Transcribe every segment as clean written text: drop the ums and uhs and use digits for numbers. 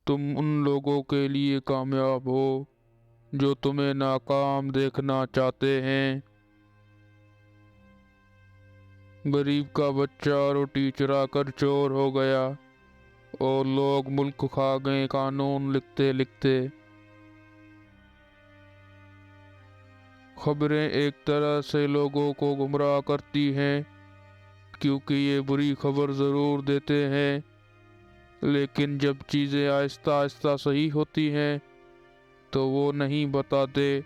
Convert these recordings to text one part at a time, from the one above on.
تم ان لوگوں کے لیے کامیاب ہو جو تمہیں ناکام دیکھنا چاہتے ہیں۔ غریب کا بچہ روٹی چرا کر چور ہو گیا اور لوگ ملک کھا گئے قانون لکھتے لکھتے۔ خبریں ایک طرح سے لوگوں کو گمراہ کرتی ہیں کیونکہ یہ بری خبر ضرور دیتے ہیں، لیکن جب چیزیں آہستہ آہستہ صحیح ہوتی ہیں تو وہ نہیں بتاتے۔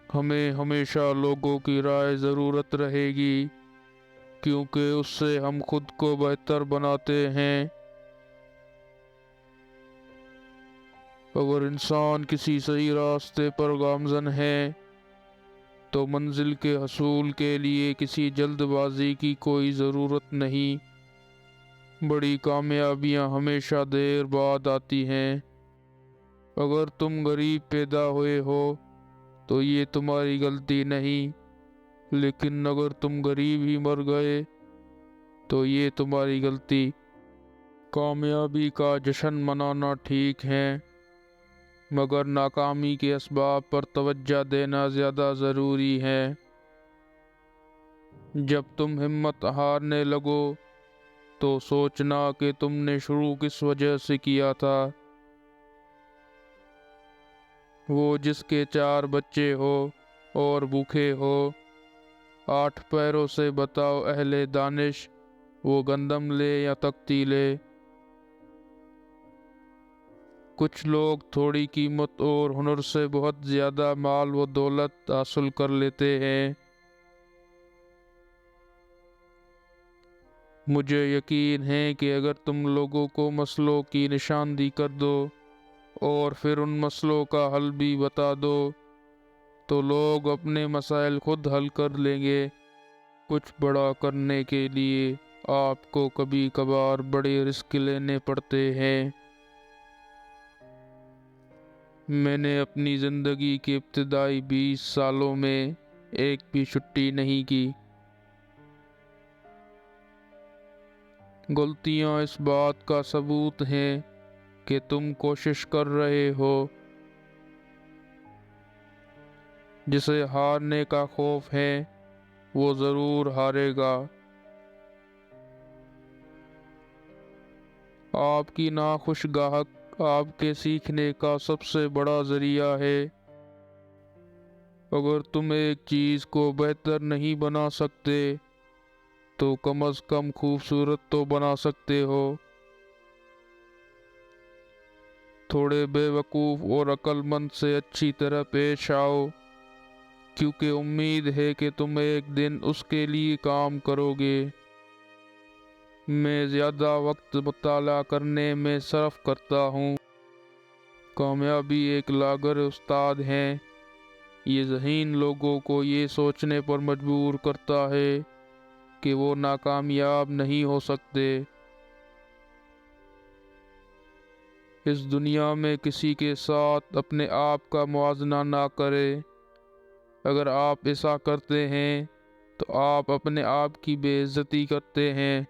ہمیں ہمیشہ لوگوں کی رائے ضرورت رہے گی کیونکہ اس سے ہم خود کو بہتر بناتے ہیں۔ اگر انسان کسی صحیح راستے پر گامزن ہے تو منزل کے حصول کے لیے کسی جلد بازی کی کوئی ضرورت نہیں۔ بڑی کامیابیاں ہمیشہ دیر بعد آتی ہیں۔ اگر تم غریب پیدا ہوئے ہو تو یہ تمہاری غلطی نہیں، لیکن اگر تم غریب ہی مر گئے تو یہ تمہاری غلطی۔ کامیابی کا جشن منانا ٹھیک ہے، مگر ناکامی کے اسباب پر توجہ دینا زیادہ ضروری ہے۔ جب تم ہمت ہارنے لگو تو سوچنا کہ تم نے شروع کس وجہ سے کیا تھا۔ وہ جس کے 4 بچے ہو اور بھوکے ہو، 8 پیروں سے بتاؤ اہل دانش، وہ گندم لے یا تختی لے۔ کچھ لوگ تھوڑی قیمت اور ہنر سے بہت زیادہ مال و دولت حاصل کر لیتے ہیں۔ مجھے یقین ہے کہ اگر تم لوگوں کو مسئلوں کی نشاندہی کر دو اور پھر ان مسئلوں کا حل بھی بتا دو تو لوگ اپنے مسائل خود حل کر لیں گے۔ کچھ بڑا کرنے کے لیے آپ کو کبھی کبھار بڑے رسک لینے پڑتے ہیں۔ میں نے اپنی زندگی کے ابتدائی 20 سالوں میں ایک بھی چھٹی نہیں کی۔ غلطیاں اس بات کا ثبوت ہیں کہ تم کوشش کر رہے ہو۔ جسے ہارنے کا خوف ہے وہ ضرور ہارے گا۔ آپ کی ناخوش گاہک آپ کے سیکھنے کا سب سے بڑا ذریعہ ہے۔ اگر تم ایک چیز کو بہتر نہیں بنا سکتے تو کم از کم خوبصورت تو بنا سکتے ہو۔ تھوڑے بے وقوف اور عقل مند سے اچھی طرح پیش آؤ، کیونکہ امید ہے کہ تم ایک دن اس کے لیے کام کرو گے۔ میں زیادہ وقت مطالعہ کرنے میں صرف کرتا ہوں۔ کامیابی ایک لاغر استاد ہے۔ یہ ذہین لوگوں کو یہ سوچنے پر مجبور کرتا ہے کہ وہ ناکامیاب نہیں ہو سکتے۔ اس دنیا میں کسی کے ساتھ اپنے آپ کا موازنہ نہ کریں۔ اگر آپ ایسا کرتے ہیں تو آپ اپنے آپ کی بے عزتی کرتے ہیں۔